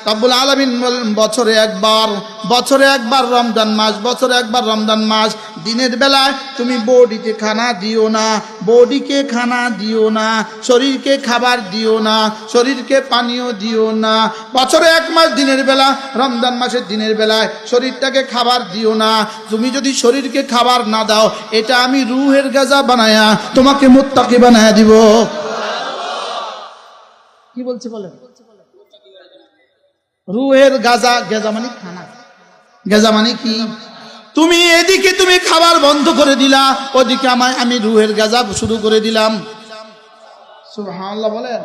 রব্বুল আলামিন বলেন বছরে একবার রমজান মাস, বছরে একবার রমজান মাস। দিনের বেলায় তুমি বডিতে খানা দিও না, বডিকে খানা দিও না, শরীরকে খাবার দিও না, শরীরকে পানীয় দিও না। বছরে এক মাস দিনের বেলা, রমজান মাসের দিনের বেলায় শরীরটাকে খাবার দিও না। তুমি যদি শরীরকে খাবার না দাও, এটা আমি রূহের গাজা বানায়া তোমাকে মুত্তাকি বানায়া দিব। কি বলছে বলেন? রূহের গাজা, গাজা মানে খানা, গাজা মানে কি? তুমি এদিকে তুমি খাবার বন্ধ করে দিলা, ওদিকে আমি রূহের গাজা শুরু করে দিলাম। সুবহানাল্লাহ বলেন।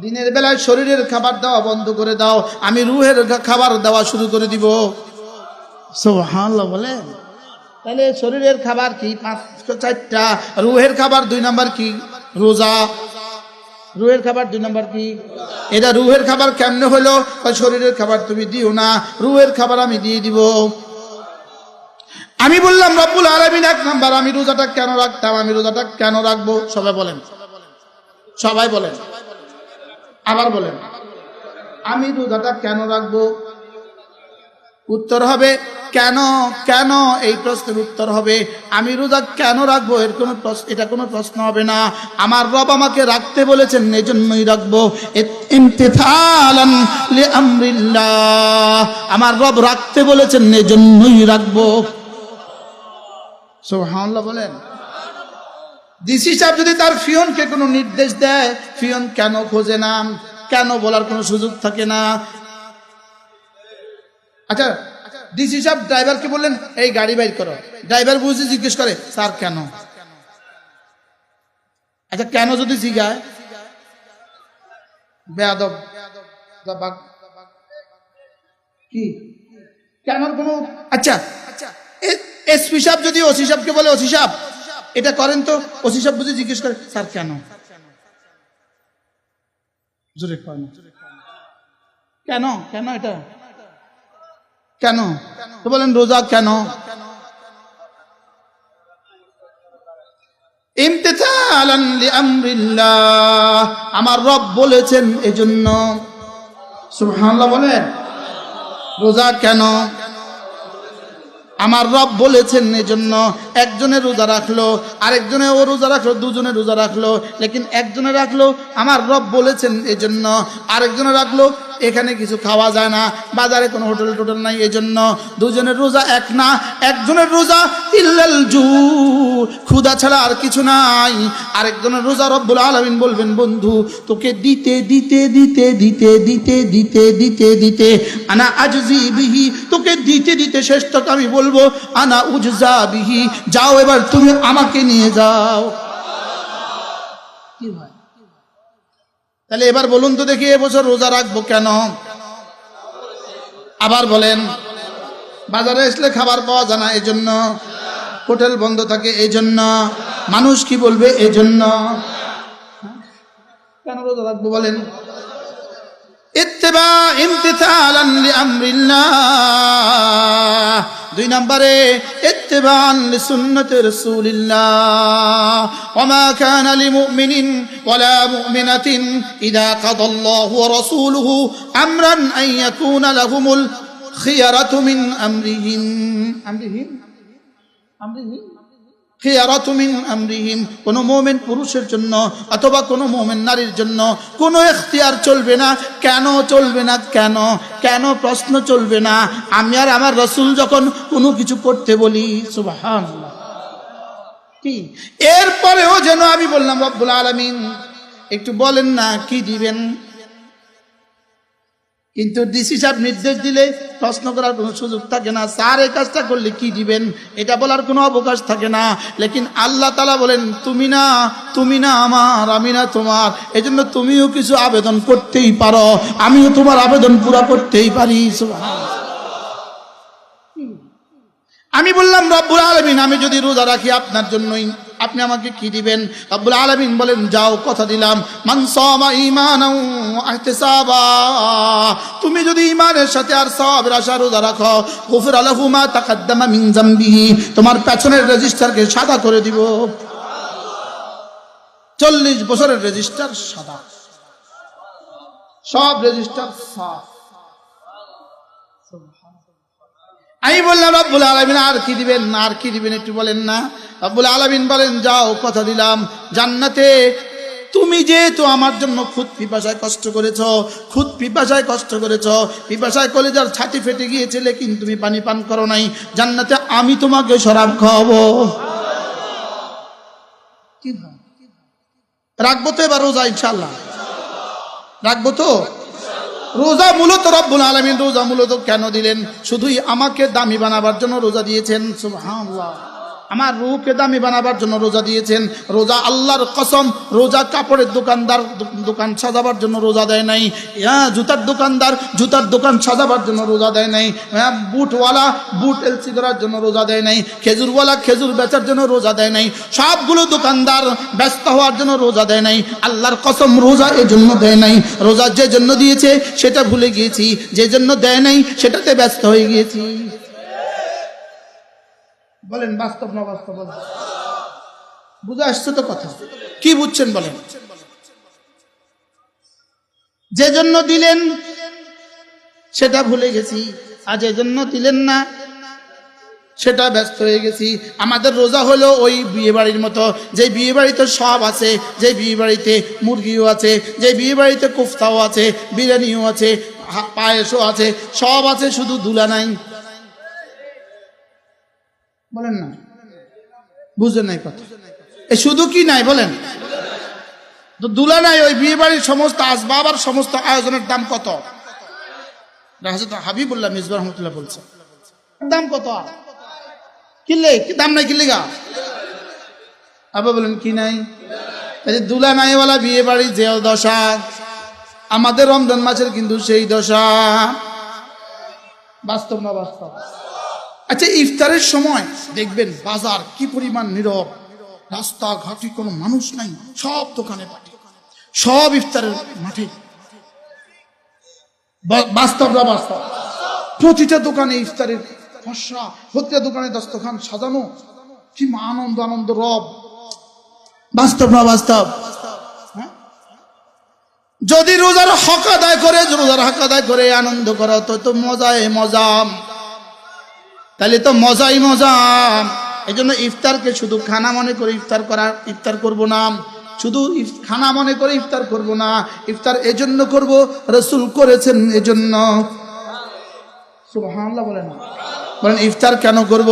দিনের বেলায় শরীরের খাবার দেওয়া বন্ধ করে দাও, আমি রূহের খাবার দেওয়া শুরু করে দিব। সুবহানাল্লাহ বলেন। তাহলে শরীরের খাবার কি? 4টা। রূহের খাবার 2 নাম্বার কি? রোজা। রূহের খাবার 2 নাম্বার কি? এটা রূহের খাবার কেমনে হলো? শরীরের খাবার তুমি দিও না, রূহের খাবার আমি দিয়ে দিব। আমি বললাম রব্বুল আলামিন 1 নাম্বার, আমি রোজাটা কেন রাখতাম, আমি রোজাটা কেন রাখবো? সবাই বলেন, সবাই বলেন, আবার বলেন, আমি রোজাটা কেন রাখবো? উত্তর হবে কেন? কেন? এই প্রশ্নের উত্তর হবে আমি রোজা কেন রাখবো, এর কোনো প্রশ্ন, এটা কোনো প্রশ্ন হবে না। আমার রব আমাকে রাখতে বলেছেন, এজন্যই রাখবো। ইমতিসালান লিআমরিল্লাহ, আমার রব রাখতে বলেছেন, এজন্যই রাখবো। সুবহানাল্লাহ বলেন। ডিসি সাহেব যদি তার ফিয়নকে কোনো নির্দেশ দেয়, ফিয়ন কেন খোঁজে না? কেন বলার কোনো সুযোগ থাকে না? আচ্ছা, ডিসি সাহেব ড্রাইভারকে বললেন এই গাড়ি বাইর করো, ড্রাইভার বুঝে জিজ্ঞেস করে স্যার কেন? আচ্ছা, কেন যদি জিজ্ঞায় বেয়াদব কি কেন কোনো? আচ্ছা, এসপি সাহেব যদি ওসি সাহেবকে বলে ওসি সাহেব এটা করেন তো, ওসি সাহেব বুঝে জিজ্ঞেস করে স্যার কেন? জোরে কেন? কেন? কেন এটা কেন? তো বলেন রোজা কেন? ইমতিসালান লিআমরিল্লাহ, আমার রব বলেছেন এজন্য। সুবহানাল্লাহ বলেন। রোজা কেন? আমার রব বলেছেন এজন্য। একজনের রোজা রাখলো, আরেকজনে ও রোজা রাখলো, দুজনে রোজা রাখলো, লেকিন একজনে রাখলো আমার রব বলেছেন এজন্য, আরেকজনে রাখলো এখানে কিছু খাওয়া যায় না, বাজারে কোনো হোটেল টোটেল নাই, এজন্য। দুজনের রোজা এক না, একজনের রোজা ইল্লাল জু, ক্ষুধা ছাড়া আর কিছু নাই। আরেকজনের রোজা রব্বুল আলামিন বলবেন বন্ধু তোকে দিতে দিতে দিতে দিতে দিতে দিতে দিতে দিতে আনা আজজি বিহি, তোকে দিতে দিতে শেষটাকে আমি বলবো আনা উজজা বিহি, যাও এবার তুমি আমাকে নিয়ে যাও। কি হয়? তাহলে এবার বলুন তো দেখি এবছর রোজা রাখবো কেন? আবার বলেন। বাজারে আসলে খাবার পাওয়া যায় না এজন্য, হোটেল বন্ধ থাকে এজন্য, মানুষ কি বলবে এজন্য। কেন রোজা রাখবো বলেন? ইত্তিবা ইমতিসালান লিআমরিল্লাহ। 2 নম্বরে ইত্তিবাআন লিসুন্নতি রাসূলিল্লাহ। ওয়ামা কানা লিমুমিনিন ওয়ালা মুমিনাতিন ইযা কাদাল্লাহু ওয়া রাসূলুহু আমরান আন ইয়াকুনা লাহুমুল খিয়ারাতু মিন আমরিহিম। খিয়ারাতু মিন আমরিহিম, কোন মুমিন পুরুষের জন্য অথবা কোন মুমিন নারীর জন্য কোনো ইখতিয়ার চলবে না। কেন চলবে না? কেন? কেন প্রশ্ন চলবে না? আমি আর আমার রাসূল যখন কোনো কিছু করতে বলি, সুবহানাল্লাহ, কি এরপরেও যেন আমি বললাম রব্বুল আলামিন একটু বলেন না কি দিবেন, কিন্তু ডিসি সাহেব নির্দেশ দিলে প্রশ্ন করার কোনো সুযোগ থাকে না। স্যার এই কাজটা করলে কি দিবেন এটা বলার কোনো অবকাশ থাকে না। লেকিন আল্লাহ তাআলা বলেন তুমি না আমার, আমি না তোমার, এজন্য তুমিও কিছু আবেদন করতেই পারো, আমিও তোমার আবেদন পুরা করতেই পারি। সুবহানাল্লাহ। আমি বললাম রব্বুল আলামিন আমি যদি রোজা রাখি আপনার জন্যই, আপনি আমাকে কি দিবেন? রব্বুল আলামিন বলেন যাও কথা দিলাম, মান সামা ঈমানাও ওয়া ইহতিসাবা, তুমি যদি ঈমানের সাথে আর সওয়াবের আশা রোজা রাখো, গুফিরা লাহু মা তাকাদ্দামা মিন যামবিহি, তোমার পেছনের রেজিস্টারকে সাদা করে দিব। 40 বছরের রেজিস্টার সাদা, সব রেজিস্টার সাফ। আমি বললাম রব্বুল আলামিন আর কি দিবেন, আর কি দিবেন একটু বলেন না। রব্বুল আলামিন বলেন, যাও, কথা দিলাম জান্নাতে তুমি যেহেতু আমার জন্য খুদ পিপাসায় কষ্ট করেছ, খুদ পিপাসায় কষ্ট করেছ, পিপাসায় কলেজার ছাতি ফেটে গিয়েছে, লেকিন তুমি পানি পান করো নাই, জান্নাতে আমি তোমাকে শরাব খাওয়াবো। কি রাখবো তো এবার রোজা, ইনশাআল্লাহ রাখবো তো রোজা। মূলত রব্বুল আলামিন রোজা মূলত কেন দিলেন? শুধুই আমাকে দামি বানাবার জন্য রোজা দিয়েছেন। সুবহানাল্লাহ, আমার রূহকে দামি বানাবার জন্য রোজা দিয়েছেন। রোজা আল্লাহর কসম, রোজা কাপড়ের দোকানদার দোকান সাজাবার জন্য রোজা দেয় নাই, জুতার দোকানদার জুতার দোকান সাজাবার জন্য রোজা দেয় নাই, বুটওয়ালা বুট এলসি করার জন্য রোজা দেয় নাই, খেজুরওয়ালা খেজুর বেচার জন্য রোজা দেয় নাই, সবগুলো দোকানদার ব্যস্ত হওয়ার জন্য রোজা দেয় নাই। আল্লাহর কসম, রোজা এই জন্য দেয় নাই। রোজা যে জন্য দিয়েছে সেটা ভুলে গিয়েছি, যে জন্য দেয় নাই সেটাতে ব্যস্ত হয়ে গিয়েছি। বলেন বাস্তব না বাস্তব? বুঝে আসছে তো কথা? কি বুঝছেন বলেন? যে জন্য দিলেন সেটা ভুলে গেছি, আর যে জন্য দিলেন না সেটা ব্যস্ত হয়ে গেছি। আমাদের রোজা হলো ওই বিয়ে বাড়ির মতো, যে বিয়ে বাড়িতে সব আছে, যে বিয়ে বাড়িতে মুরগিও আছে, যে বিয়ে বাড়িতে কোফতাও আছে, বিরিয়ানিও আছে, পায়েসও আছে, সব আছে, শুধু দুলা নাই। বলেন না, বুঝলেন নাই কথা? এই শুধু কি নাই বলেন? তো দুলা নাই। ওই বিয়ে বাড়ির সমস্ত আসবাব আর সমস্ত আয়োজনের দাম কত? হযরত হাবিবুল্লাহ মিসবাহ রহমাতুল্লাহ বলছে, দাম কত? কিনলে কি দাম নাই? কিনলে গা আবার বলেন কি নাই? এই যে দুলা নাইওয়ালা বিয়ে বাড়ি যে দশা, আমাদের রমজান মাসের কিন্তু সেই দশা। বাস্তব না বাস্তব? আচ্ছা, ইফতারের সময় দেখবেন বাজার কি পরিমাণ নীরব, রাস্তাঘাটে কোনো মানুষ নাই, সব দোকানে পাটি, সব ইফতারের মাঠে। বাস্তব না বাস্তব? প্রতিটা দোকানে ইফতারের ফসা, প্রতিটা দোকানে দস্তরখান সাজানো, কি আনন্দ আনন্দ রব। বাস্তব না বাস্তব? যদি রোজার হক আদায় করে, রোজার হক আদায় করে আনন্দ করা তো মজাই মজা, তাহলে তো মজাই মজা। এই জন্য ইফতারকে শুধু খানা মনে করে ইফতার করব না, শুধু খানা মনে করে ইফতার করব না। ইফতার এজন্য করব, রাসূল করেছেন এজন্য। সুবহানাল্লাহ বলেন। বলেন ইফতার কেন করব?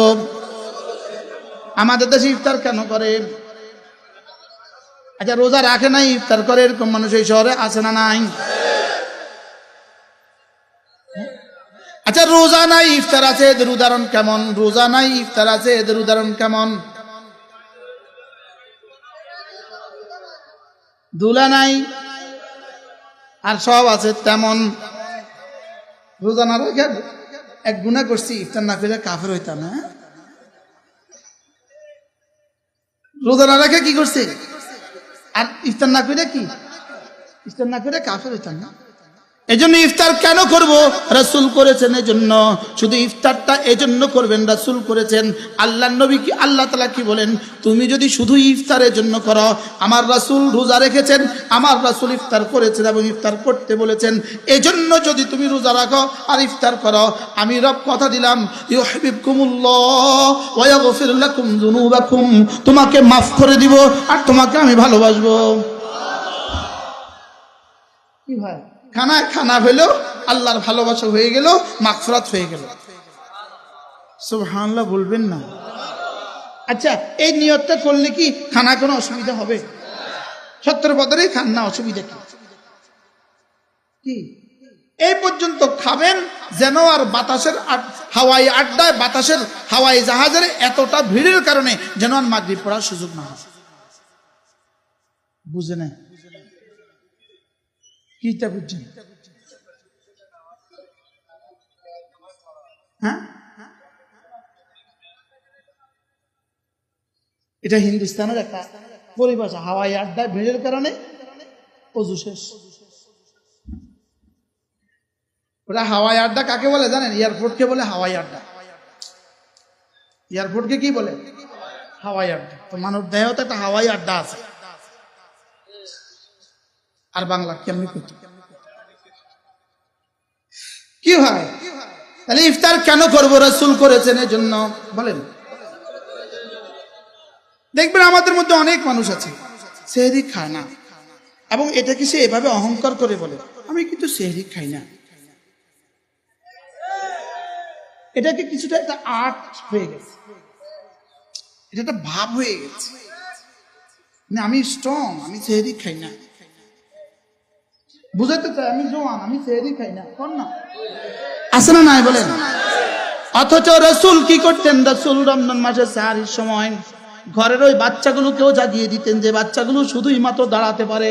আমাদের দেশে ইফতার কেন করে? আচ্ছা, রোজা রাখে নাই ইফতার করে এরকম মানুষ এই শহরে আছে না নাই? আচ্ছা, রোজা নাই ইফতার আছে, এদের উদাহরণ কেমন? রোজা নাই ইফতার আছে, এদের উদাহরণ কেমন? দুলা নাই আর সব আছে তেমন। রোজা না রেখে এক গুনাহ করছি, ইফতার না করে কাফের হইতাম না। রোজা না রেখে কি করছে? আর ইফতার না করে কি? ইফতার না করে কাফের হইতাম না। এজন্য ইফতার কেন করব? রাসূল করেছেন এজন্য। শুধু ইফতারটা এজন্য করবেন, রাসূল করেছেন। আল্লাহর নবী কি, আল্লাহ তাআলা কি বলেন? তুমি যদি শুধু ইফতারের জন্য করো, আমার রাসূল রোজা রেখেছেন, আমার রাসূল ইফতার করেছেন এবং ইফতার করতে বলেছেন, এজন্য যদি তুমি রোজা রাখো আর ইফতার করো, আমি রব কথা দিলাম, ইউহিব্বুকুমুল্লাহ ওয়া ইয়াগফির লাকুম যুনুবাকুম, তোমাকে মাফ করে দিব আর তোমাকে আমি ভালোবাসবো। কি ভাই, খানা হইলো আল্লাহর ভালোবাসা হয়ে গেল, মাগফিরাত হয়ে গেল। সুবহানাল্লাহ বলবেন না? আচ্ছা, এই নিয়তটা করলে কি খানা কোনো অসুবিধা হবে? 70 বছরেই খান না, অসুবিধা কি? এই পর্যন্ত খাবেন যেন আর বাতাসের হাওয়াই আড্ডায়, বাতাসের হাওয়াই জাহাজের এতটা ভিড়ের কারণে যেন আর মাগরিব পড়ার সুযোগ না হয়। বুঝে নাই? কিটা বুঝছেন? হ্যাঁ, এটা হিন্দুস্তানের একটা পরিভাষা। হাওয়াই আড্ডায় ভিড়ের কারণে অজু শেষ। ওরা হাওয়াই আড্ডা কাকে বলে জানেন? এয়ারপোর্টকে বলে হাওয়াই আড্ডা। এয়ারপোর্টকে কি বলে? হাওয়াই আড্ডা। তো মানব দেহ তো একটা হাওয়াই আড্ডা আছে। আর বাংলা কেমনি করতে কি হয়? তাহলে ইফতার কেন করবো? রাসূল করেছেন এজন্য। বলেন, দেখবেন আমাদের মধ্যে অনেক মানুষ আছে সেহরি খায় না, এবং এটাকে সে এভাবে অহংকার করে বলে, আমি কিন্তু সেহরি খাই না। এটাকে কিছুটা একটা আর্ট হয়ে গেছে, এটা একটা ভাব হয়ে গেছে, আমি স্ট্রং, আমি সেহরি খাই না। বুঝাতে চাই আমি জোয়ান, আমি সেহরি খাই না, কোন না আছে না নাই বলেন। অথচ রাসূল কি করতেন? রাসূল রমজান মাসে সাহারির সময় ঘরের ওই বাচ্চাগুলোকেও জাগিয়ে দিতেন, যে বাচ্চাগুলো শুধুই মাত্র দাঁড়াতে পারে।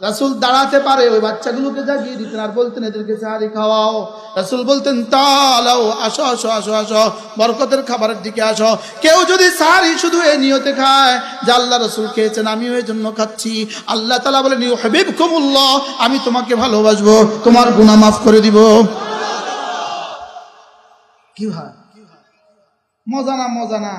রাসূল দাঁড়াতে পারে, ওই বাচ্চাগুলোকে জাগিয়ে দিতেন আর বলতেন এদেরকে সাহারি খাওয়াও। রাসূল বলতেন তালাও, আসো আসো আসো আসো, বরকতের খাবারের দিকে আসো। কেউ যদি সাহারি শুধু এই নিয়তে খায় যে আল্লাহ রাসূল খেয়েছেন, আমিও এই জন্য খাচ্ছি, আল্লাহ তাআলা বলেন ইউহিব্বুকুমুল্লাহ, আমি তোমাকে ভালোবাসবো, তোমার গুনাহ মাফ করে দিব। কি হয়? মজা না? মজা না?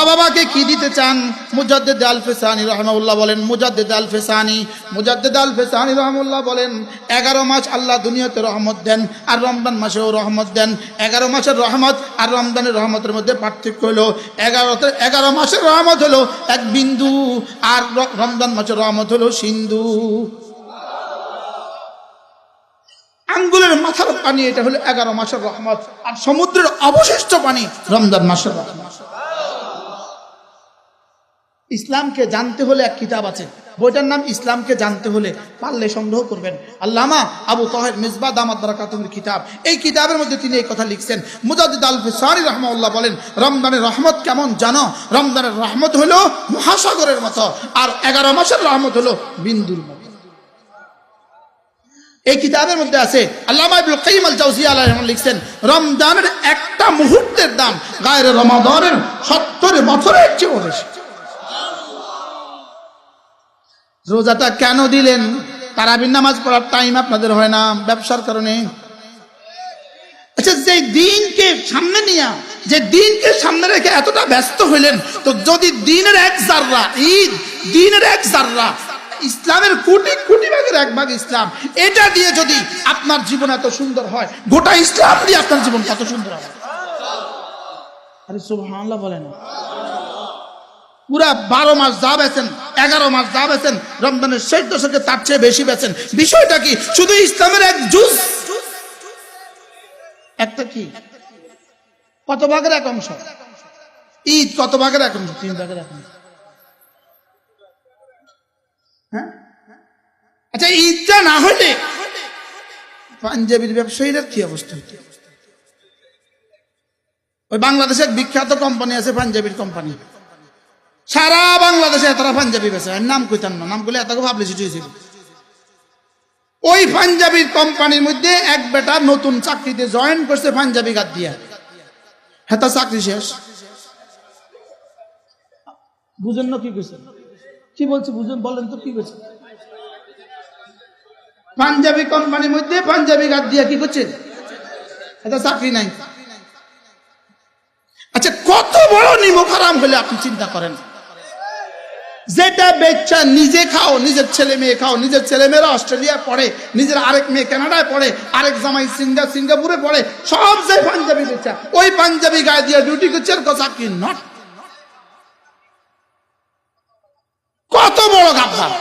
বাবাকে কি দিতে চান? মুজাদ্দিদ আল ফিসানি রাহমাহুল্লাহ বলেন, মুজাদ্দিদ আল ফিসানি রাহমাহুল্লাহ বলেন 11 মাস আল্লাহ দুনিয়াতে রহমত দেন, আর রমজান মাসেও রহমত দেন। 11 মাসের রহমত আর রমজানের রহমতের মধ্যে পার্থক্য হলো 11 মাসের রহমত হলো এক বিন্দু, আর রমজান মাসের রহমত হলো সিন্ধু। আঙ্গুলের মাথার পানি এটা হলো 11 মাসের রহমত, আর সমুদ্রের অবশিষ্ট পানি রমজান মাসের রহমত। ইসলামকে জানতে হলে এক কিতাব আছে, বইটার নাম ইসলামকে জানতে হলে, পারলে সংগ্রহ করবেন। আল্লামা আবু তাহের মিসবাহ দামাত বারাকাতুহুর কিতাব, এই কিতাবের মধ্যে তিনি এই কথা লিখছেন। মুজাদ্দিদ আল ফিসানি রাহমাহুল্লাহ বলেন, রমজানের রহমত কেমন জানো? রমজানের রহমত হলো মহাসাগরের মতো, আর 11 মাসের রহমত হলো বিন্দুর মতো। এই কিতাবের মধ্যে আছে, আল্লামা ইবনুল কাইয়িম আল জাওজিয়া আলাইহিস রাহমাতুল্লাহ লিখছেন, রমজানের একটা মুহূর্তের দাম গায়রে রমাদানের 70 বছরের চেয়ে বেশি। রোজাটা কেন দিলেন? তারাবির নামাজ পড়ার টাইম আপনাদের হয় না ব্যবসার কারণে। আচ্ছা, যে দিনকে সামনে নিয়ে, যে দিনকে সামনে রেখে এতটা ব্যস্ত হইলেন, তো যদি দিনের এক জাররা ঈদ, দিনের এক জাররা ইসলামের কোটি কোটি ভাগের এক ভাগ ইসলাম, এটা দিয়ে যদি আপনার জীবন এত সুন্দর হয়, গোটা ইসলাম দিয়ে আপনার জীবন কত সুন্দর হবে। আরে সুবহানাল্লাহ বলেন। পুরা 12 মাস যা বেছেন, 11 মাস যা বেছেন, রমজানের শেষ দশকে তার চেয়ে বেশি বেছেন। বিষয়টা কি? শুধু ইসলামের এক জুজ, একটা কি কত ভাগের এক অংশ। ঈদ কত ভাগের এক অংশ? 3 ভাগের এক অংশ। হ্যাঁ, আচ্ছা, ঈদটা না হলে পাঞ্জাবির ব্যবসায়ীদের কি অবস্থা হতো? ওই বাংলাদেশে এক বিখ্যাত কোম্পানি আছে, পাঞ্জাবির কোম্পানি, সারা বাংলাদেশে তারা পাঞ্জাবি বেচে। নাম কইতাম না, নাম করলে এত পাবলিসিটি হয়েছিল। ওই পাঞ্জাবির কোম্পানির মধ্যে এক বেটা নতুন চাকরিতে জয়েন করছে পাঞ্জাবি গাদ দিয়া, হ্যাঁ, তার চাকরি শেষ। বুঝেন না কি কইছে? কি বলছে বুঝেন? বলেন তো কি কইছে? পাঞ্জাবি কোম্পানির মধ্যে পাঞ্জাবি গাদ দিয়া কি করছে? এটা চাকরি নাই। আচ্ছা, কত বড় নিমক হারাম হলে আপনি চিন্তা করেন। যেটা বেচা নিজে খাও, নিজের ছেলে মেয়ে খাও, নিজের ছেলে মেয়েরা অস্ট্রেলিয়া পড়ে, নিজের আরেক মেয়ে কানাডায় পড়ে, আরেক জামাই সিঙ্গাপুরে পড়ে, সব যে পাঞ্জাবি বেচা, ওই পাঞ্জাবি গায়ে দিয়ে ডিউটি করছে, চাকরি নট। কত বড় গাদ্দার!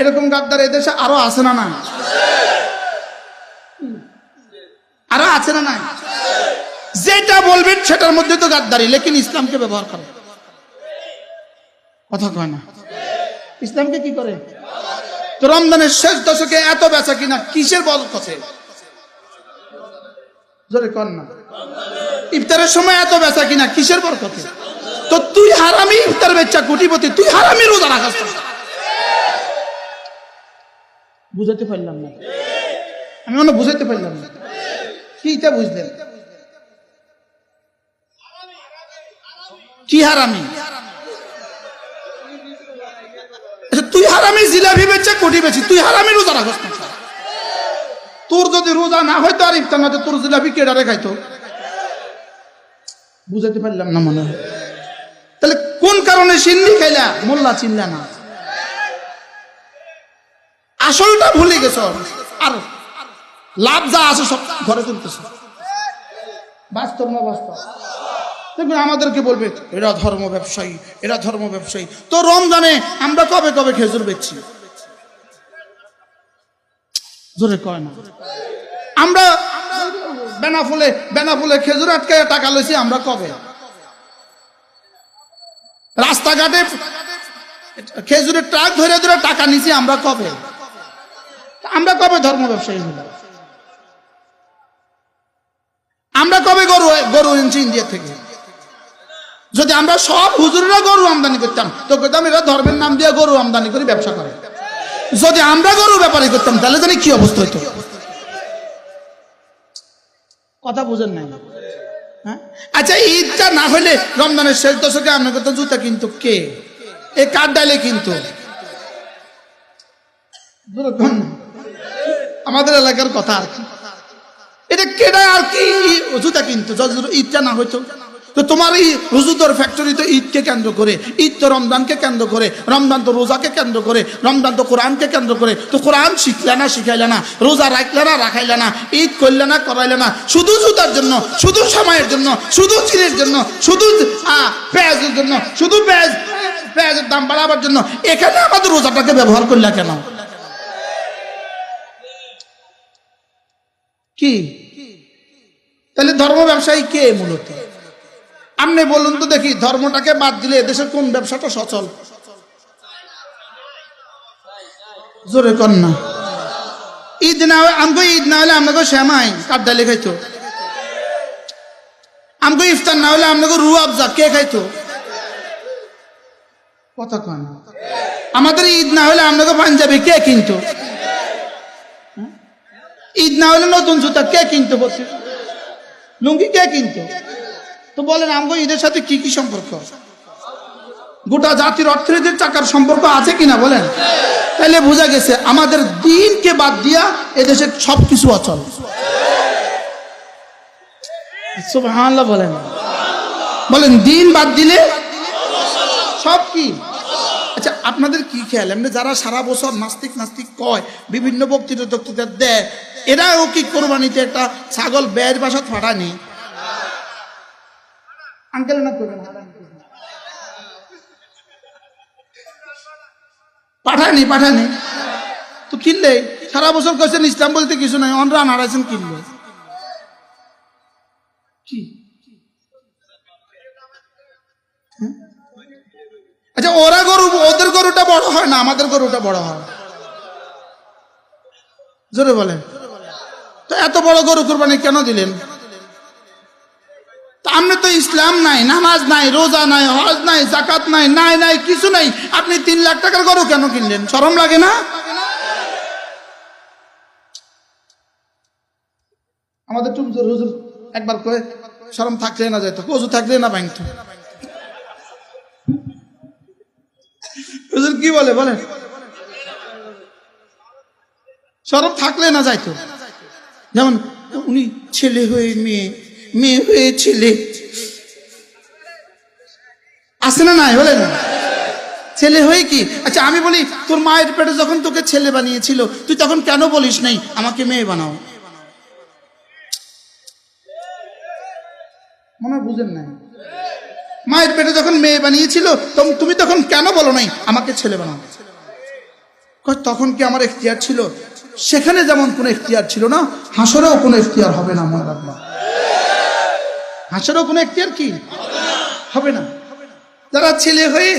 এরকম গাদ্দার এদেশে আরো আছে না? না আরো আছে না? নাই? যেটা বলবেন সেটার মধ্যে তো গাদ্দারি, লেকিন ইসলামকে ব্যবহার করে কথা কয় না। ইসলামকে কি করে? তো রমজানের শেষ দশকে এত বেচা কিনা কিসের বরকতে? জোরে কর না। ইফতারের সময় এত বেচা কিনা কিসের বরকতে? তো তুই হারামি ইফতার বেচা কোটিপতি, তুই হারামি রোজা রাখাস। বুঝাতে পারলাম না, আমি মনে বুঝাতে পারলাম না। কিটা বুঝলেন? কি হারামি? তুই হারামি জিলাপি বেচে কোটি বেচি, তুই হারামি রোজা রাখস না। তোর যদি রোজা না হয়তো আর ইফতার না, তোর জিলাপি কেডারে খাইতো? বুঝাতে পারলাম না মনে হয়। তাহলে কোন কারণে সিন্নি খাইলা? মোল্লা চিনলা না। আসলটা ভুলে গেছ, আর লাভ যা আছে সব ঘরে তুলতেছ। বাস্তব না বাস্তব? দেখবেন আমাদেরকে বলবে এরা ধর্ম ব্যবসায়ী, এরা ধর্ম ব্যবসায়ী। তো রমজানে আমরা কবে কবে খেজুর বেচছি? জোরে কয় না। আমরা বেনাফুলে খেজুর আটকায় টাকা লইছি আমরা কবে? রাস্তাঘাটে খেজুরের ট্রাক ধরে ধরে টাকা নিছি আমরা কবে? আমরা কবে ধর্ম ব্যবসায়ী হলাম? আমরা কবে গরু এনেছি ইন্ডিয়া থেকে? যদি আমরা সব হুজুরেরা গরু আমদানি করতাম তো কইতাম এরা ধর্মের নাম দিয়ে গরু আমদানি করে ব্যবসা করে। যদি আমরা গরু ব্যাপারী করতাম তাহলে জানি কি অবস্থা হইতো। কথা বুঝেন নাই? হ্যাঁ, আচ্ছা ঈদটা না হইলে রমজানের শেষ দশকে আমরা করতাম জুতা কিন্তু কে এ কাঠ ডালে কিন্তু আমাদের এলাকার কথা আর কি, এটা কেডা আর কি জুতা কিন্তু ঈদটা না হইতো। তো তোমার এই রুজুদর ফ্যাক্টরি তো ঈদকে কেন্দ্র করে, ঈদ তো রমজানকে কেন্দ্র করে, রমজান তো রোজাকে কেন্দ্র করে, রমজান তো কোরআনকে কেন্দ্র করে। তো কোরআন শিখলে না শিখাইলে না, রোজা রাখলে না রাখাইলে না, ঈদ করলে না করাইলে না, শুধু জুতার জন্য, শুধু সময়ের জন্য, শুধু চিনের জন্য, শুধু পেঁয়াজের জন্য, শুধু পেঁয়াজের দাম বাড়াবার জন্য এখানে আমাদের রোজাটাকে ব্যবহার করলে কেন? কি তাহলে ধর্ম ব্যবসায়ী কে মূলত? আপনি বলুন তো দেখি, ধর্মটাকে বাদ দিলে এদেশের কোন ব্যবসাটা সচল? জোরে কর না। ঈদ না হলে আপনাকে শ্যামাই কাঠ ডালে খাইতো, আমাকে ইফতার না হলে আপনাকে রু আফজা কে খাইতো? কথা কন। আমাদের ঈদ না হলে আপনাকে পাঞ্জাবি কে কিনতো? ঈদ না হলে নতুন জুতা কে কিনতো? লুঙ্গি কে কিনতো? তো বলেন আমগো ঈদের সাথে কি কি সম্পর্ক? গোটা জাতির অর্থনীতির টাকার সম্পর্ক আছে কিনা বলেন? তাহলে বোঝা গেছে আমাদের দিনকে বাদ দিয়া এদেশে সবকিছু অচল। সুবহানাল্লাহ বলেন, বলেন দিন বাদ দিলে সব কি? আচ্ছা আপনাদের কি খেয়াল, এমনি যারা সারা বছর নাস্তিক নাস্তিক কয়, বিভিন্ন বক্তৃতা দেয়, এরাও কি কোরবানিতে একটা ছাগল বের বাসা ফাটানি? আঙ্কেল না করবেন পাঠানি তো কিনলে সারা বছর কইছেন ইসলাম বলতে কিছু নাই, অনরান হারাইছেন কিনলে কি? আচ্ছা ওরা গরু, ওদের গরুটা বড় হয় না আমাদের গরুটা বড় হয়? জোরে বলেন তো এত বড় গরু কোরবানি কেন দিলেন? আপনি তো ইসলাম নাই, নামাজ নাই, রোজা নাই, হজ নাই, যাকাত নাই, নাই কিছু নাই, আপনি 3 লাখ টাকার গরু কেন কিনলেন? শরম লাগে না? আমাদের টুমজোর হুজুর একবার কয়ে শরম থাকলে না যাইতো, ওযু থাকলে না ভাঙতো। হুজুর কি বলে বলেন? শরম থাকলে না যাইতো। যেমন উনি ছেলে হয়ে মেয়ে, মেয়ে হয়ে ছেলে, আছে না নাই বলে না? ছেলে হয়ে কি? আচ্ছা আমি বলি তোর মায়ের পেটে যখন তোকে ছেলে বানিয়েছিল তুই তখন কেন বলিস নাই আমাকে মেয়ে বানাও? মনে বুঝেন নাই? মায়ের পেটে যখন মেয়ে বানিয়েছিল তুমি তখন কেন বলো নাই আমাকে ছেলে বানাও? তখন কি আমার এখতিয়ার ছিল? সেখানে যেমন কোনো এখতিয়ার ছিল না, হাসরেও কোনো এখতিয়ার হবে না। মনে রাখবা, হাসরেও কোনো এখতিয়ার কি হবে না। যারা ছেলে হয়ে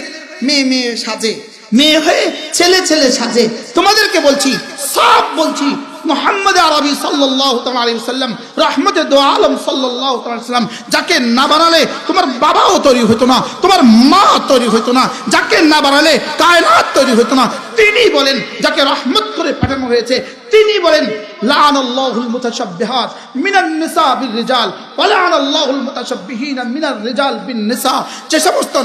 মেয়ে সাজে, মেয়ে হয়ে ছেলে সাজে, তোমাদেরকে বলছি, সব বলছি, মুহাম্মদ আরবি সাল্লাল্লাহু আলাইহি ওয়াসাল্লাম, রাহমাতে দু আলম সাল্লাল্লাহু আলাইহি ওয়াসাল্লাম, যাকে না বানালে তোমার বাবাও তৈরি হতো না, তোমার মা তৈরি হতো না, যাকে না বানালে কায়নাত তৈরি হতো না, তিনি বলেন, যাকে রহমত করে পাঠানো হয়েছে তিনি বলেন, লাআনাল্লাহুল মুতাশাব্বিহাত মিনান নিসা বির রিজাল ওয়া লাআনাল্লাহুল মুতাশাব্বিহিনা মিনার রিজাল বিন নিসা। যে সমস্ত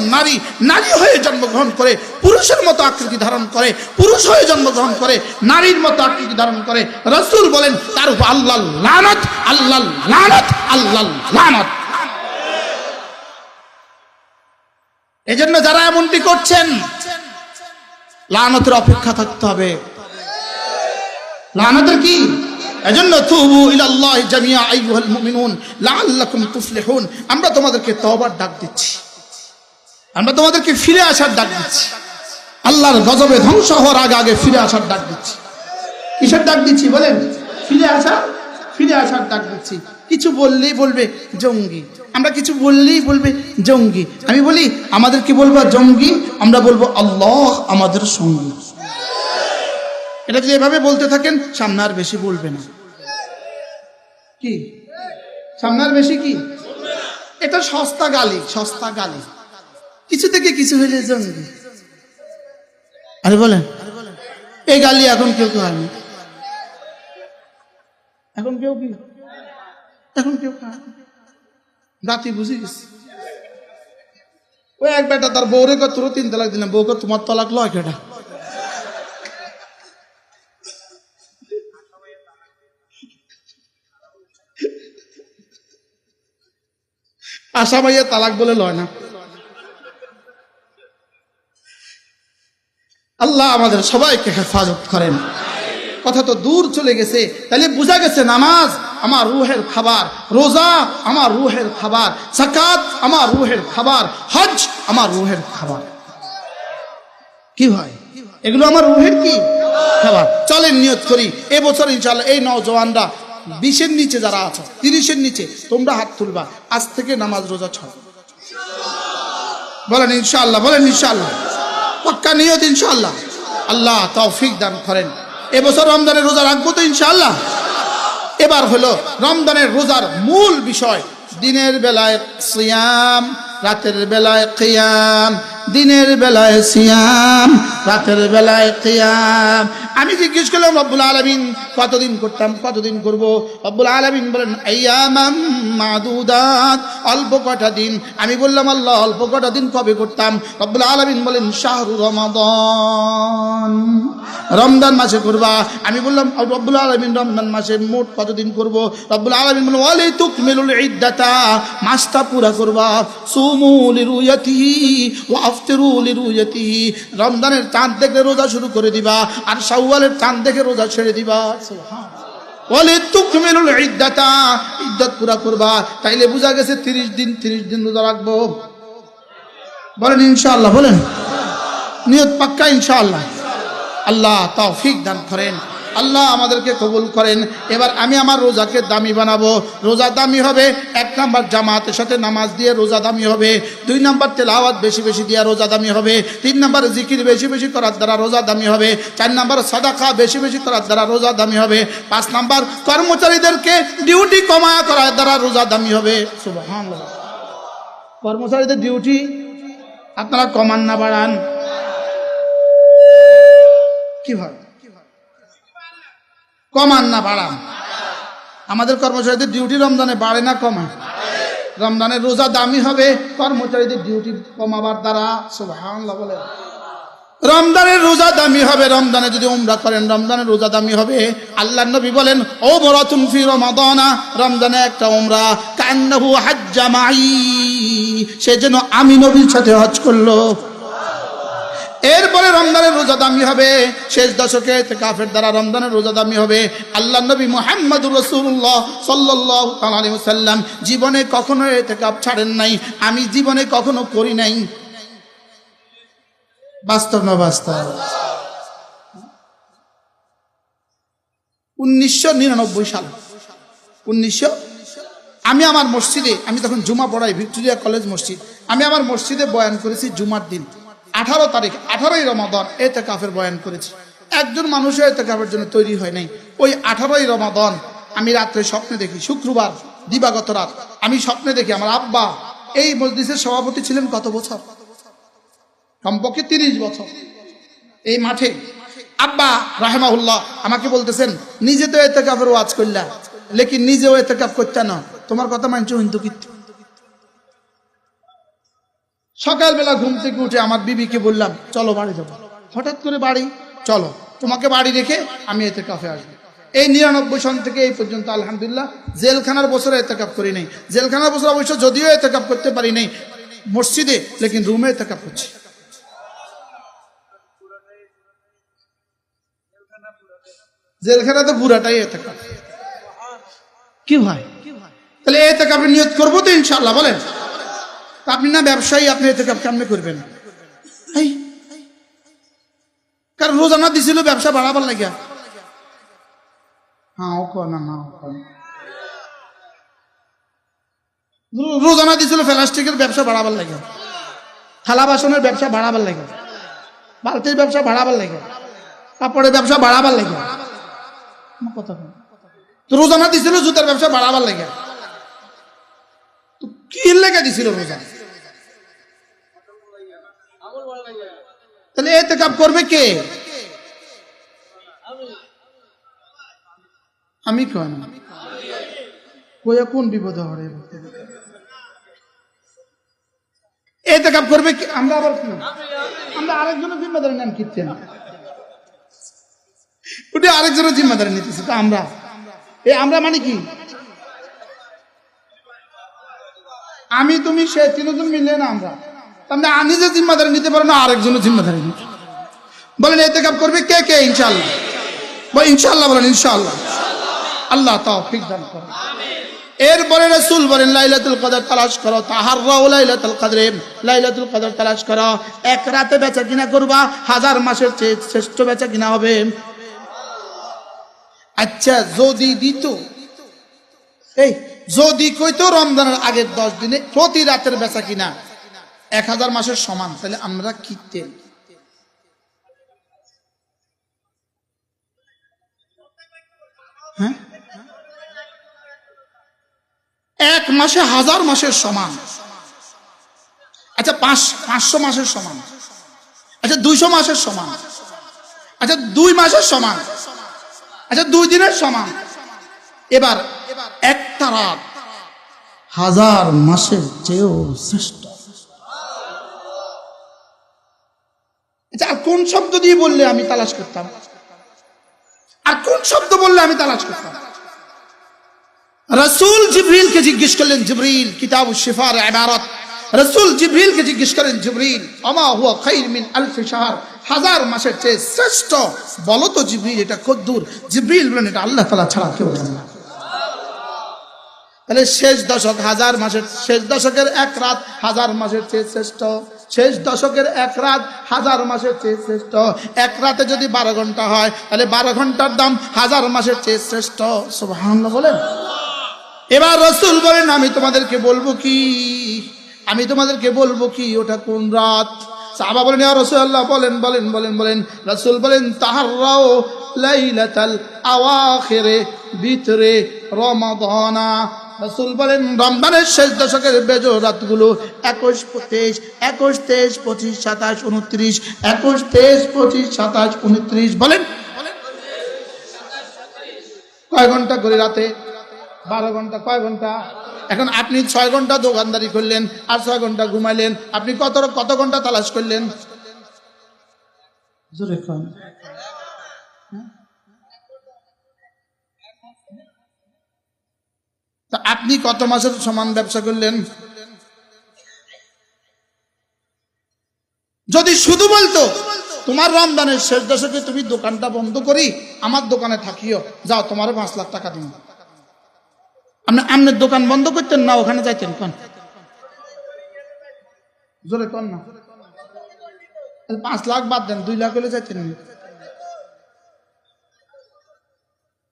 নারী হয়ে জন্মগ্রহণ করে, পুরুষের মতো আকৃতি ধারণ করে, পুরুষ হয়ে জন্মগ্রহণ করে, নারীর মতো আকৃতি ধারণ করে, রাসূল বলেন তার উপর আল্লাহর লানত, আল্লাহর লানত, আল্লাহর লানত। এজন্য যারা এমনটি করছেন লানতের অপেক্ষা থাকতে হবে। লানাতের কি? এজন্য তুবু ইলাল্লাহি জামিআ আইয়ুহাল মুমিনুন লাআল্লাকুম তুফলিহুন। আমরা তোমাদেরকে তওবার ডাক দিচ্ছি, আমরা তোমাদেরকে ফিরে আসার ডাক দিচ্ছি, আল্লাহর গজবে ধ্বংস হওয়ার আগে আগে ফিরে আসার ডাক দিচ্ছি। কিসের ডাক দিচ্ছি বলেন? ফিরে আসার ডাক দিচ্ছি। কিছু বললেই বলবে জঙ্গি, আমরা কিছু বললেই বলবে জঙ্গি। আমি বলি আমাদেরকে বলবো জঙ্গি, আমরা বলবো আল্লাহ আমাদের সঙ্গী। এটা যদি এভাবে বলতে থাকেন সামনে আর বেশি বলবে না। কি সামনে আর বেশি কি? এটা সস্তা গালি, সস্তা গালি। কিছু থেকে কিছু হইলে জঙ্গি। আরে বলেন এই গালি এখন কেউ খায় না, এখন কেউ কি, এখন কেউ খায় না। রাতি বুঝে গেছে। ওই এক বেটা তার বউরে তোর 3 তালাক দিলাম, বউকে তোমার তালাক লয় কেটা? আশা ভাইয়া তালাক বলে লয় না। আল্লাহ আমাদের সবাইকে হেফাজত করেন। কথা তো দূর চলে গেছে, তাহলে বোঝা গেছে নামাজ আমার রুহের খাবার, রোজা আমার রুহের খাবার, যাকাত আমার রুহের খাবার, হজ আমার রুহের খাবার। কি ভাই এগুলো আমার রুহের কি খাবার? চলেন নিয়ত করি এবছর ইনশাআল্লাহ এই নওজওয়ানরা 20-এর নিচে যারা আছো, 30-এর নিচে তোমরা হাত তুলবা, আজ থেকে নামাজ রোজা ছাড়ো। বলেন ইনশাআল্লাহ, বলেন ইনশাআল্লাহ, পাক্কা নিয়ত ইনশাআল্লাহ। আল্লাহ তৌফিক দান করেন। এবছর রমজানের রোজা রাখবো তো ইনশাআল্লাহ। এবার হলো রমজানের রোজার মূল বিষয়, দিনের বেলায় সিয়াম, রাতের বেলায় কিয়াম, দিনের বেলায় সিয়াম, রাতের বেলায় কিয়াম। আমি জিজ্ঞেস করলাম রব্বুল আলামিন কতদিন করতাম, কতদিন করব? রব্বুল আলামিন বলেন আইয়ামাম মাদুদাত, অল্প কটা দিন। আমি বললাম আল্লাহ অল্প কটা দিন কবে করতাম? রব্বুল আলামিন বলেন শাহরু রমাদান, রমজান মাসে করবা। আমি বললাম রব্বুল আলামিন রমজান মাসে মোট কতদিন করব? রব্বুল আলামিন বলেন ওয়ালি তুকমিলুল ইদ্দাতা, মাসটা পুরা করবা। সুমু লিরুয়াতিহি ওয়া আফতিরু লিরুয়াতিহি, রমজানের চাঁদ দেখে রোজা শুরু করে দিবা আর শাওয়ালের চাঁদ দেখে রোজা ছেড়ে দিবা। সুবহানাল্লাহ। ওয়ালি তুকমিলুল ইদ্দাতা, ইদ্দত পুরা করবা। তাইলে বোঝা গেছে 30 দিন রোজা রাখবো। বলেন ইনশাআল্লাহ, বলেন নিয়ত পাক্কা ইনশাআল্লাহ। আল্লাহ তৌফিক দান করেন, আল্লাহ আমাদেরকে কবুল করেন। এবার আমি আমার রোজাকে দামি বানাবো। রোজা দামি হবে 1 নাম্বার জামাতের সাথে নামাজ দিয়ে রোজা দামি হবে, 2 নাম্বার তেলাওয়াত বেশি বেশি দিয়ে রোজা দামি হবে, 3 নাম্বার জিকির বেশি বেশি করার দ্বারা রোজা দামি হবে, 4 নাম্বার সাদাকা বেশি বেশি করার দ্বারা রোজা দামি হবে, 5 নাম্বার কর্মচারীদেরকে ডিউটি কমায়া করার দ্বারা রোজা দামি হবে। সুবহানাল্লাহ। কর্মচারীদের ডিউটি আপনারা কমান না বাড়ান? কিভাবে কমান না বাড়ান? আমাদের কর্মচারীদের ডিউটি রমজানে বাড়ে না কমায়? রমজানের রোজা দামি হবে কর্মচারীদের ডিউটি কমাবার দ্বারা। সুবহানাল্লাহ বলে রমজানের রোজা দামি হবে। রমজানে যদি উমরা করেন রমজানের রোজা দামি হবে। আল্লাহর নবী বলেন ও মুরাতুন ফি রমাদানা, রমজানে একটা উমরা কান্নাহু হাজ্জা মাই, সে যেন আমি নবীর সাথে হজ করলো। এরপরে রমজানের রোজা দামি হবে। শেষ দশকে ইতিকাফের দ্বারা রমজানের রোজা দামি হবে। আল্লাহর নবী মুহাম্মদুর রাসূলুল্লাহ সাল্লাল্লাহু আলাইহি ওয়াসাল্লাম জীবনে কখনো ইতিকাফ ছাড়েন নাই, আমি জীবনে কখনো করি নাই। বাস্তব না বাস্তব? 1999 সাল, আমি আমার মসজিদে, আমি তখন জুমা পড়াই ভিক্টোরিয়া কলেজ মসজিদ, আমি আমার মসজিদে বয়ান করেছি জুমার দিন 18 তারিখ, 18ই রমাদান ইতিকাফের বয়ান করেছি। একজন মানুষও ইতিকাফের জন্য তৈরি হয় নাই। ওই 18ই রমাদান আমি রাত্রে স্বপ্নে দেখি, শুক্রবার দিবাগত রাত আমি স্বপ্নে দেখি আমার আব্বা এই মজলিসের সভাপতি ছিলেন কত বছর, কমপক্ষে 30 বছর। এই মাঠে আব্বা রাহিমাহুল্লাহ আমাকে বলতেছেন নিজে তো ইতিকাফের ওয়াজ করলা, লেকিন নিজেও ইতিকাফ করতে না, তোমার কথা মানছো কিন্তু কিন্তু। সকালবেলা ঘুম থেকে উঠে আমার বিবিকে বললাম চলো বাড়ি যাবো। হঠাৎ করে বাড়ি, চলো তোমাকে বাড়ি রেখে আমি ইতিকাফে আসবো। এই 99 সন থেকে এই পর্যন্ত আলহামদুলিল্লাহ জেলখানার বছরে ইতিকাফ করি নাই। জেলখানার বছর অবশ্য যদিও ইতিকাফ করতে পারি নাই মসজিদে, লেকিন রুমে ইতিকাফ করছি। জেলখানাতে পুরাটাই এতেকাফ। কি ভাই, তাহলে এতেকাফের নিয়ত করবো তো ইনশাআল্লাহ, বলেন। আপনি না ব্যবসায়ী, আপনি এতেকাফ কেমনে করবেন? কারণ রোজানা দিছিল ব্যবসা বাড়াবার লাগিয়া। হ্যাঁ ও না না, রোজানা দিছিল প্লাস্টিকের ব্যবসা বাড়াবার লাগে, থালা বাসনের ব্যবসা বাড়াবার লাগে, বালতির ব্যবসা বাড়াবার লাগে, কাপড়ের ব্যবসা বাড়াবার লাগে। কথা তো রোজানা দিছিল জুতার ব্যবসা বাড়াবার লাগে, তো কি লেগে দিছিল রোজা? তাহলে এতেকাফ করবে কে? আমি কই না কইয়া কোন বিপদ হবে? এতেকাফ করবে কে? আমরা আবার কি, আমরা আরেকজনের জিম্মাদারি নেন কিনতেন, ওটা আরেকজনের জিম্মাদারি নিতেছি। তো আমরা আমরা মানে কি? আমি তুমি সে তিনজন মিলে না আমরা, তাহলে আমি যে জিম্মাদারি নিতে পারো না, আরেকজনের জিম্মাদারি নিতে। বলেন এতেকাফ করবে কে কে? ইনশাআল্লাহ, বল ইনশাআল্লাহ, বলেন ইনশাআল্লাহ। আল্লাহ তৌফিক দান করুন। এরপরে রাসূল বলেন লাইলাতুল কদর তালাশ করো, তাহাররাউ লাইলাতুল কদরে, লাইলাতুল কদর তালাশ করো। এক রাতে বেচা কিনা করবা, 1000 মাসের চেয়ে শ্রেষ্ঠ বেচা কিনা হবে। আচ্ছা যদি দিত, যদি কইতো রমজানের আগের 10 দিনে প্রতি রাতের বেচা কিনা 1000 মাসের সমান, তাহলে আমরা কিনতেন। হ্যাঁ, 1 মাসে 1000 মাসের সমান। আচ্ছা 500 মাসের সমান। আচ্ছা 200 মাসের সমান। আচ্ছা 2 মাসের সমান। আচ্ছা 2 দিনের সমান। এবার একটা রাত 1000 মাসের চেয়েও শ্রেষ্ঠ। আচ্ছা আর কোন শব্দ দিয়ে বললে আমি তালাশ করতাম? আর কোন শব্দ বললে আমি তালাশ করতাম? রাসূল জিবরিলকে জিজ্ঞেস করলেন, জিবরিল কিতাবুশ শিফার ইবারত, রাসূল জিবরিলকে জিজ্ঞেস করেন, জিবরিল আমা হুয়া খায়র মিন আলফ শাহর, 1000 মাসের চেয়ে শ্রেষ্ঠ বলো তো জিবরিল এটা কদ্দূর? জিবরিল বলেন এটা আল্লাহ তাআলা ছাড়া কেউ জানে না। তাহলে শেষ দশক 1000 মাসের, শেষ দশকের 1 রাত 1000 মাসের চেয়ে শ্রেষ্ঠ। শেষ দশকের 1 রাত 1000 মাসের চেয়ে শ্রেষ্ঠ। 1 রাতে যদি 12 ঘন্টা হয়, তাহলে 12 ঘন্টার দাম 1000 মাসের চেয়ে শ্রেষ্ঠ। সুবহানাল্লাহ বলেন। এবার রাসূল বলেন আমি তোমাদেরকে বলবো কি, আমি তোমাদেরকে বলবো কি ওটা কোন রাত? সাহাবা বলেন ইয়া রাসূলুল্লাহ, বলেন বলেন বলেন বলেন। রাসূল বলেন তাহাররাউ লাইলাতাল আওয়াখিরে বিতরে রমাদানা। রাসূল বলেন রমজানের শেষ দশকের বেজোড় রাতগুলো 21, 23, 21, 23, 25, 27, 29, 21, 23, 25, 27, 29। বলেন কয় ঘন্টা করে রাতে? 12 ঘন্টা। কয় ঘন্টা? এখন আপনি 6 ঘন্টা দোকানদারি করলেন আর 6 ঘন্টা ঘুমাইলেন, আপনি কত ঘন্টা তালাশ করলেন? জোরে কোন। তা আপনি কত মাসের সমান ব্যবসা করলেন? যদি শুধু বলতো তোমার রমজানের শেষ দশকে তুমি দোকানটা বন্ধ করি আমার দোকানে থাকিও, যাও তোমার 5 লাখ টাকা দিন, আপনার দোকান বন্ধ করতেন না? ওখানে যাইতেন? কোন জোরে কোন না। 5 লাখ বাদ দেন, 2 লাখ হলে যাইতেন,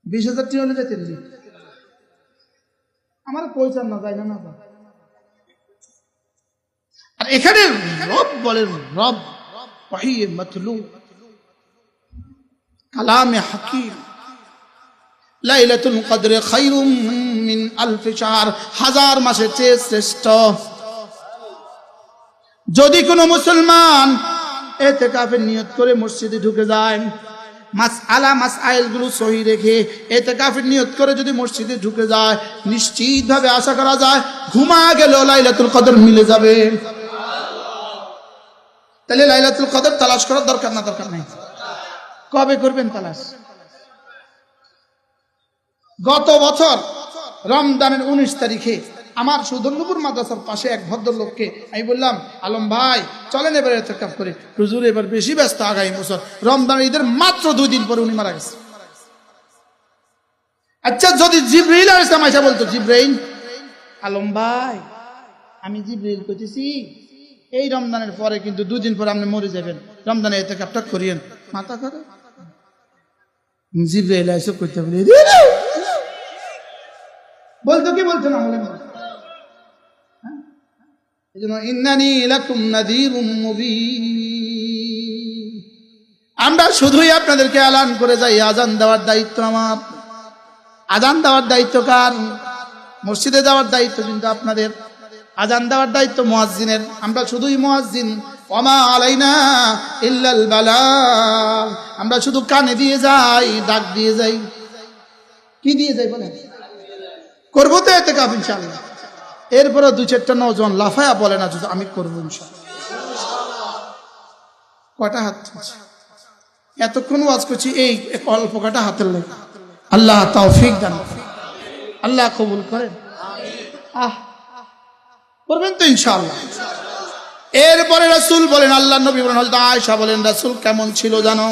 20,000 টাকা হলে যাইতেন। আমার পয়সা না যায় না। আর এখানে রব বলেন, রব ওয়াহি মাতলু কালামে হাকিম, লাইলাতুল কদরে খায়রুম মিন আলফ শাহর, 1000 মাসের চেয়ে শ্রেষ্ঠ। যদি কোনো মুসলমান ইতিকাফের নিয়ত করে মসজিদে ঢুকে যায়, মাসআইল গুলো সহি রেখে ইতিকাফের নিয়ত করে যদি মসজিদে ঢুকে যায়, নিশ্চিতভাবে আশা করা যায় ঘুমা গেল লাইলাতুল কদর মিলে যাবে। তাহলে লাইলাতুল কদর তালাশ করার দরকার না? দরকার নেই। কবে করবেন তালাশ? গত বছর রমজানের 19 তারিখে আমার সুদর্ণপুর মাদ্রাসার পাশে এক ভদ্রলোককে আমি বললাম, আলম ভাই চলেন এবার ইতিকাফ করি। হুজুর এবার বেশি ব্যস্ত, আগামী বছর রমজান ঈদের মাত্র 2 দিন পরে উনি মারা গেছে। আচ্ছা যদি জিবরাইল আলাইহিস সালাম এসে বলতো, জিবরাইল আলম ভাই আমি জিবরাইল কইতেছি এই রমজানের পরে কিন্তু দুদিন পরে আপনি মরে যাবেন, রমজানে ইতিকাফটা করিয়েন, মাথা করে জিবরাইল এসে কইতে বলে বলতো কি বলতো না বলেন? এজন্য ইন্নানি লাকুম নাযীরুম মুবিন, আমরা শুধুই আপনাদেরকে এলান করে যাই। আজান দেওয়ার দায়িত্ব আমার, আজান দেওয়ার দায়িত্ব কার? মসজিদে যাওয়ার দায়িত্ব কিন্তু আপনাদের, আজান দেওয়ার দায়িত্ব মুয়াজ্জিনের, আমরা শুধুই মুয়াজ্জিন। ওমা আলাইনা ইল্লাল বালাগ, আমরা শুধু কানে দিয়ে যাই, ডাক দিয়ে যাই। কি দিয়ে যাই বলেন? করবো তো ইতিকাফ ইনশাআল্লাহ। এরপরে দুই চারটা নওজোয়ান লাফায়া বলে না যদি আমি করবো ইনশাআল্লাহ। কয়টা হাত? এতক্ষণ ওয়াজ করছি, এই অল্প কয়টা হাতের লেখা। আল্লাহ তৌফিক দান, আল্লাহ কবুল করেন। করবেন তো ইনশাআল্লাহ। এরপরে রাসূল বলেন, আল্লাহ নবী বলেন, হযরত আয়েশা বলেন রাসূল কেমন ছিল জানো?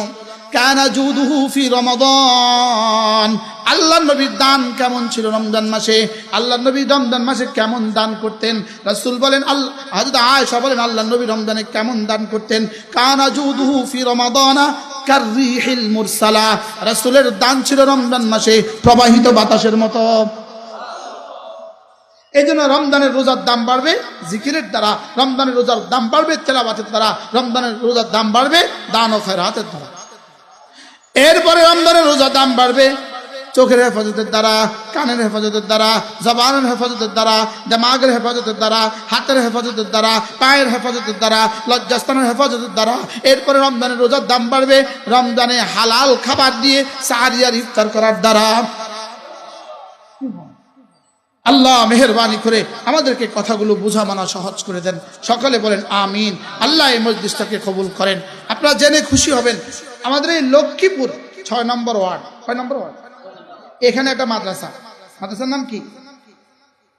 কানা জুদুহু ফি রমাদান, আল্লাহ নবীর দান কেমন ছিল রমজান মাসে? আল্লাহ নবী রমজান মাসে কেমন দান করতেন? রাসূল বলেন, হযরত আয়েশা বলেন আল্লাহ নবী রমজানে কেমন দান করতেন? কানা জুদুহু ফি রমাদানা কাররিহিল মুরসালা, রাসূলের দান ছিল রমজান মাসে প্রবাহিত বাতাসের মতো। এই জন্য রমজানের রোজার দাম বাড়বে জিকিরের দ্বারা, রমজানের রোজার দাম বাড়বে তেলাওয়াতের দ্বারা, রমজানের রোজার দাম বাড়বে দান ও খয়রাতের দ্বারা। এরপরে রমজানের রোজার দাম বাড়বে চোখের হেফাজতের দ্বারা, কানের হেফাজতের দ্বারা, জবানের হেফাজতের দ্বারা, দিমাগের হেফাজতের দ্বারা, হাতের হেফাজতের দ্বারা, পায়ের হেফাজতের দ্বারা, লজ্জাস্থানের হেফাজতের দ্বারা। এরপরে রমজানের রোজার দাম বাড়বে রমজানে হালাল খাবার দিয়ে সাহরি আর ইফতার করার দ্বারা। আল্লাহ মেহেরবানি করে আমাদেরকে কথাগুলো বোঝা মানা সহজ করে দেন। সকলে বলেন আমিন। আল্লাহ এই মজলিসটাকে কবুল করেন। আপনারা জেনে খুশি হবেন, আমাদের এই লক্ষ্মীপুর 6 নম্বর ওয়ার্ড, 6 নম্বর ওয়ার্ড, এখানে একটা মাদ্রাসা, মাদ্রাসার নাম কি?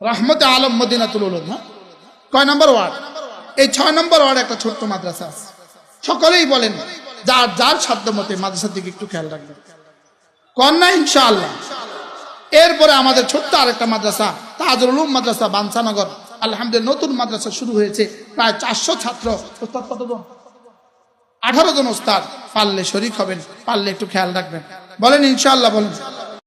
রহমতে আলম মদিনাতুল উলুম। কয় নম্বর ওয়ার্ড? এই 6 নম্বর ওয়ার্ড একটা ছোট্ট মাদ্রাসা আছে। সকলেই বলেন যার যার সাধ্য মতে মাদ্রাসার দিকে একটু খেয়াল রাখবেন, কন্যা ইনশাআল্লাহ। এরপরে আমাদের ছোট্ট আরেকটা মাদ্রাসা তাজুল উলুম মাদ্রাসা বাঞ্ছানগর, আলহামদুলিল্লাহ নতুন মাদ্রাসা শুরু হয়েছে, প্রায় 400 ছাত্র। ওস্তাদ কতজন? 18 জন ওস্তাদ। পারলে শরীক হবেন, পারলে একটু খেয়াল রাখবেন, বলেন ইনশাআল্লাহ বলেন।